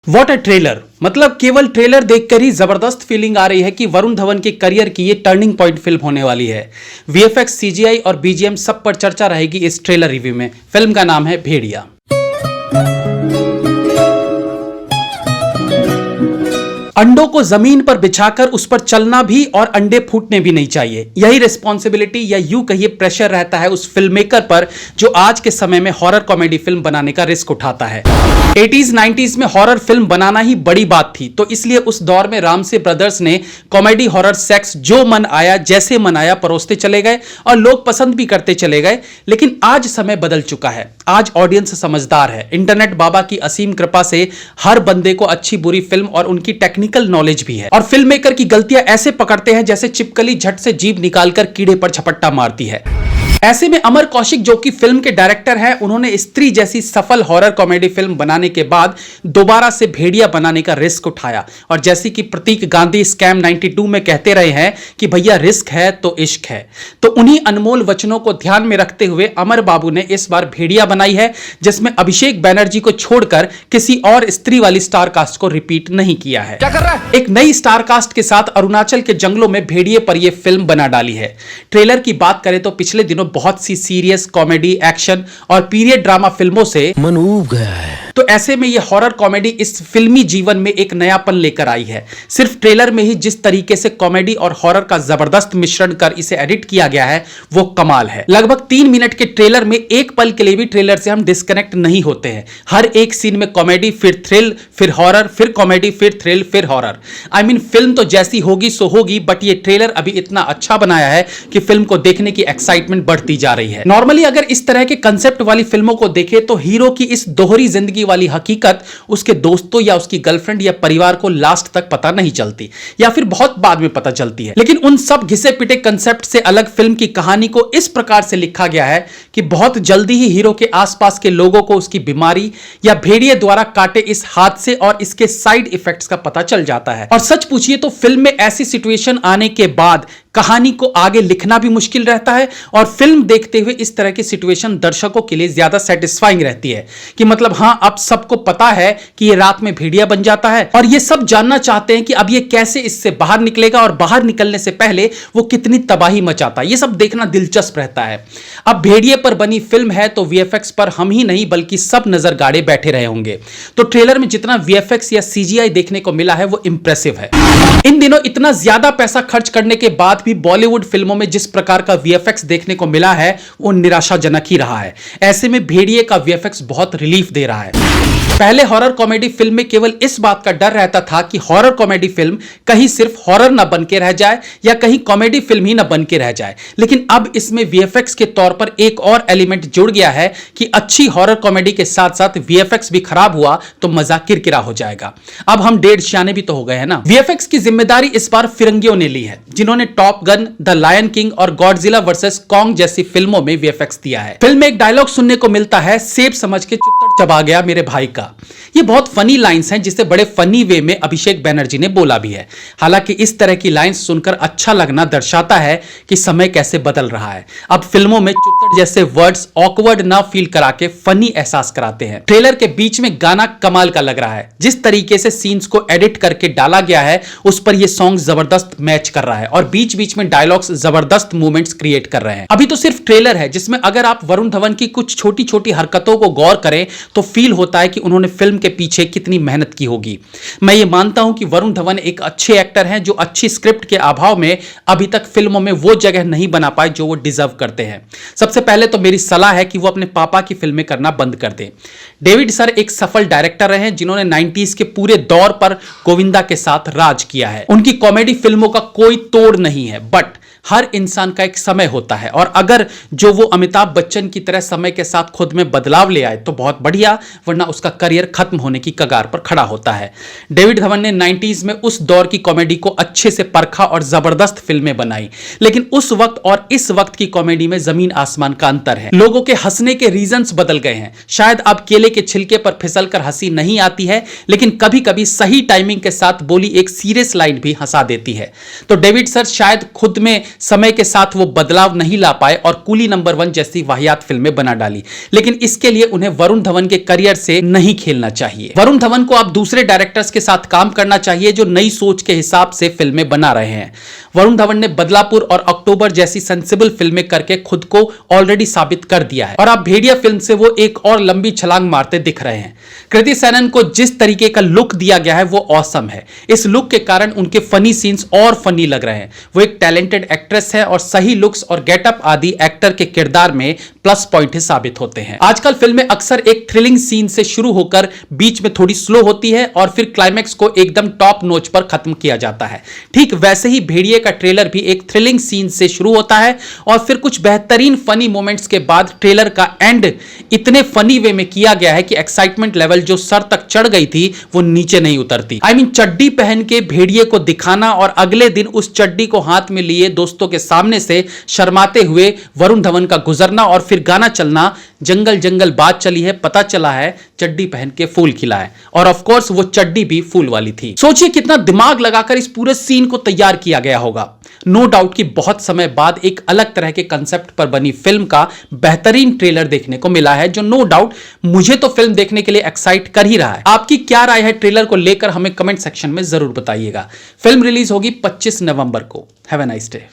What a trailer. मतलब केवल trailer देखकर ही जबरदस्त फीलिंग आ रही है कि वरुण धवन के करियर की ये टर्निंग पॉइंट फिल्म होने वाली है। वीएफएक्स, सीजीआई और बीजीएम सब पर चर्चा रहेगी इस ट्रेलर रिव्यू में। फिल्म का नाम है भेड़िया। अंडों को जमीन पर बिछाकर उस पर चलना भी और अंडे फूटने भी नहीं चाहिए। यही रिस्पॉन्सिबिलिटी या यूं कहिए प्रेशर रहता है उस फिल्म मेकर पर जो आज के समय में हॉरर कॉमेडी फिल्म बनाने का रिस्क उठाता है। 80s 90s में हॉरर फिल्म बनाना ही बड़ी बात थी, तो इसलिए उस दौर में रामसे ब्रदर्स ने कॉमेडी हॉरर सेक्स जो मन आया जैसे मन आया परोसते चले गए और लोग पसंद भी करते चले गए। लेकिन आज समय बदल चुका है। आज ऑडियंस समझदार है। इंटरनेट बाबा की असीम कृपा से हर बंदे को अच्छी बुरी फिल्म और उनकी टेक्निकल नॉलेज भी है। और फिल्म मेकर की गलतियां ऐसे पकड़ते हैं जैसे छिपकली झट से जीभ निकालकर कीड़े पर झपट्टा मारती है। ऐसे में अमर कौशिक जो कि फिल्म के डायरेक्टर हैं, उन्होंने स्त्री जैसी सफल हॉरर कॉमेडी फिल्म बनाने के बाद दोबारा से भेड़िया बनाने का रिस्क उठाया। और जैसे कि प्रतीक गांधी स्कैम 92 में कहते रहे हैं कि भैया रिस्क है तो इश्क है, तो उन्हीं अनमोल वचनों को ध्यान में रखते हुए अमर बाबू ने इस बार भेड़िया बनाई है, जिसमें अभिषेक बैनर्जी को छोड़कर किसी और स्त्री वाली स्टार कास्ट को रिपीट नहीं किया है। क्या कर रहा है? एक नई स्टार कास्ट के साथ अरुणाचल के जंगलों में भेड़िए पर यह फिल्म बना डाली है। ट्रेलर की बात करें तो पिछले दिनों बहुत सी सीरियस कॉमेडी, एक्शन और पीरियड ड्रामा फिल्मों से मन ऊब गया है, तो ऐसे में यह हॉरर कॉमेडी इस फिल्मी जीवन में एक नयापन लेकर आई है। सिर्फ ट्रेलर में ही जिस तरीके से कॉमेडी और हॉरर का जबरदस्त मिश्रण कर इसे एडिट किया गया है वो कमाल है। लगभग 3 मिनट के ट्रेलर में एक पल के लिए भी ट्रेलर से हम डिस्कनेक्ट नहीं होते हैं। हर एक सीन में कॉमेडी, फिर थ्रिल, फिर हॉरर, फिर कॉमेडी, फिर थ्रिल, फिर हॉरर। आई मीन फिल्म तो जैसी होगी सो होगी, बट ये ट्रेलर अभी इतना अच्छा बनाया है कि फिल्म को देखने की एक्साइटमेंट बढ़ती जा रही है। नॉर्मली अगर इस तरह के कंसेप्ट वाली फिल्मों को देखें तो हीरो की इस दोहरी जिंदगी वाली हकीकत उसके दोस्तों या उसकी गर्लफ्रेंड या परिवार को लास्ट तक पता नहीं चलती, या फिर बहुत बाद में पता चलती है। लेकिन उन सब घिसे पिटे कंसेप्ट से अलग फिल्म की कहानी को इस प्रकार से लिखा गया है कि बहुत जल्दी ही हीरो के आसपास के लोगों को उसकी बीमारी या भेड़िए द्वारा काटे इस हादसे और इसके साइड इफेक्ट्स का पता चल जाता है। और सच पूछिए तो फिल्म में ऐसी सिचुएशन आने के बाद कहानी को आगे लिखना भी मुश्किल रहता है, और फिल्म देखते हुए इस तरह की सिचुएशन दर्शकों के लिए ज्यादा सेटिस्फाइंग रहती है कि मतलब हां, अब सबको पता है कि ये रात में भेड़िया बन जाता है और ये सब जानना चाहते हैं कि अब ये कैसे इससे बाहर निकलेगा और बाहर निकलने से पहले वो कितनी तबाही मचाता है। ये सब देखना दिलचस्प रहता है। अब भेड़िए पर बनी फिल्म है तो वीएफएक्स पर हम ही नहीं बल्कि सब नजर गाड़े बैठे रहे होंगे। तो ट्रेलर में जितना वीएफएक्स या सीजीआई देखने को मिला है वो इंप्रेसिव है। इन दिनों इतना ज्यादा पैसा खर्च करने के बाद भी बॉलीवुड फिल्मों में जिस प्रकार का वीएफएक्स देखने को मिला है वो निराशाजनक ही रहा है। ऐसे में भेड़िए का वीएफएक्स बहुत रिलीफ दे रहा है। पहले हॉरर कॉमेडी फिल्म में केवल इस बात का डर रहता था कि हॉरर कॉमेडी फिल्म कहीं सिर्फ हॉरर ना बन के रह जाए या कहीं कॉमेडी फिल्म ही ना बन के रह जाए। लेकिन अब इसमें वीएफएक्स के तौर पर एक और एलिमेंट जुड़ गया है कि अच्छी हॉरर कॉमेडी के साथ साथ वीएफएक्स भी खराब हुआ तो मजा किरकिरा हो जाएगा। अब हम 1.5 सियाने भी तो हो गए हैं ना। वीएफएक्स की जिम्मेदारी इस बार फिरंगियों ने ली है, जिन्होंने Top Gun, the Lion King और गॉडजिला वर्सेस कॉन्ग जैसी फिल्मों में वीएफएक्स दिया है। फिल्म में एक डायलॉग सुनने को मिलता है, सेब समझ के चुत्तर चबा गया मेरे भाई का। ये बहुत फनी लाइंस हैं जिसे बड़े फनी वे में अभिषेक बैनर्जी ने बोला भी है। हालांकि इस तरह की लाइंस सुनकर अच्छा लगना दर्शाता है कि समय कैसे बदल रहा है। अब फिल्मों में चुत्तर जैसे वर्ड्स ऑकवर्ड ना फील करा के फनी एहसास कराते हैं। ट्रेलर के बीच में गाना कमाल का लग रहा है। जिस तरीके से सीन्स को एडिट करके डाला गया है उस पर यह सॉन्ग जबरदस्त मैच कर रहा है और बीच बीच में डायलॉग्स जबरदस्त मूवमेंट्स क्रिएट कर रहे हैं। अभी तो सिर्फ ट्रेलर है जिसमें अगर आप वरुण धवन की कुछ छोटी छोटी हरकतों को गौर करें तो फील होता है कि उन्होंने फिल्म के पीछे कितनी मेहनत की होगी। मैं ये मानता हूं कि वरुण धवन एक अच्छे एक्टर हैं जो अच्छी स्क्रिप्ट के अभाव में अभी तक फिल्मों में वो जगह नहीं बना पाए जो वो डिजर्व करते हैं। सबसे पहले तो मेरी सलाह है कि वो अपने पापा की फिल्में करना बंद कर दें। डेविड सर एक सफल डायरेक्टर रहे जिन्होंने 90s के पूरे दौर पर गोविंदा के साथ राज किया है। उनकी कॉमेडी फिल्मों का कोई तोड़ नहीं है, बट हर इंसान का एक समय होता है और अगर जो वो अमिताभ बच्चन की तरह समय के साथ खुद में बदलाव ले आए तो बहुत बढ़िया, वरना उसका करियर खत्म होने की कगार पर खड़ा होता है। डेविड धवन ने 90s में उस दौर की कॉमेडी को अच्छे से परखा और जबरदस्त फिल्में बनाई, लेकिन उस वक्त और इस वक्त की कॉमेडी में जमीन आसमान का अंतर है। लोगों के हंसने के रीजंस बदल गए हैं। शायद अब केले के छिलके पर फिसलकर हंसी नहीं आती है, लेकिन कभी कभी सही टाइमिंग के साथ बोली एक सीरियस लाइन भी हंसा देती है। तो डेविड सर शायद खुद में समय के साथ वो बदलाव नहीं ला पाए और कूली नंबर 1 जैसी वाहियात फिल्में बना डाली। लेकिन इसके लिए उन्हें वरुण धवन के करियर से नहीं खेलना चाहिए। वरुण धवन को अब दूसरे डायरेक्टर्स के साथ काम करना चाहिए जो नई सोच के हिसाब से फिल्में बना रहे हैं। वरुण धवन ने बदलापुर और अक्टूबर जैसी सेंसिबल फिल्में करके खुद को ऑलरेडी साबित कर दिया है और अब भेड़िया फिल्म से वो एक और लंबी छलांग मारते दिख रहे हैं। कृति सेनन को जिस तरीके का लुक दिया गया है वो ऑसम है। इस लुक के कारण उनके फनी सीन्स और फनी लग रहे हैं। वो एक टैलेंटेड एक्ट्रेस है और सही लुक्स और गेटअप आदि एक्टर के किरदार में प्लस पॉइंट साबित होते हैं। आजकल फिल्में अक्सर एक थ्रिलिंग सीन से शुरू होकर बीच में थोड़ी स्लो होती है और फिर क्लाइमैक्स को एकदम टॉप नोच पर खत्म किया जाता है। ठीक वैसे ही भेड़िए का ट्रेलर भी एक थ्रिलिंग सीन से शुरू होता है और फिर कुछ बेहतरीन फनी मोमेंट्स के बाद ट्रेलर का एंड इतने फनी वे में किया गया है कि एक्साइटमेंट लेवल जो सर तक चढ़ गई थी वो नीचे नहीं उतरती। I mean, चड्डी पहन के भेड़िए को दिखाना और अगले दिन उस चड्डी को हाथ में लिए दोस्तों के सामने से शर्माते हुए वरुण धवन का गुजरना और फिर गाना चलना, जंगल जंगल बात चली है पता चला है चड्डी पहन के फूल खिला है। और ऑफ कोर्स वो चड्डी भी फूल वाली थी। सोचिए कितना दिमाग लगाकर इस पूरे सीन को तैयार किया गया होगा। नो डाउट कि बहुत समय बाद एक अलग तरह के कंसेप्ट पर बनी फिल्म का बेहतरीन ट्रेलर देखने को मिला है जो नो डाउट मुझे तो फिल्म देखने के लिए एक्साइट कर ही रहा है। आपकी क्या राय है ट्रेलर को लेकर हमें कमेंट सेक्शन में जरूर बताइएगा। फिल्म रिलीज होगी 25 नवंबर को। Have a nice day.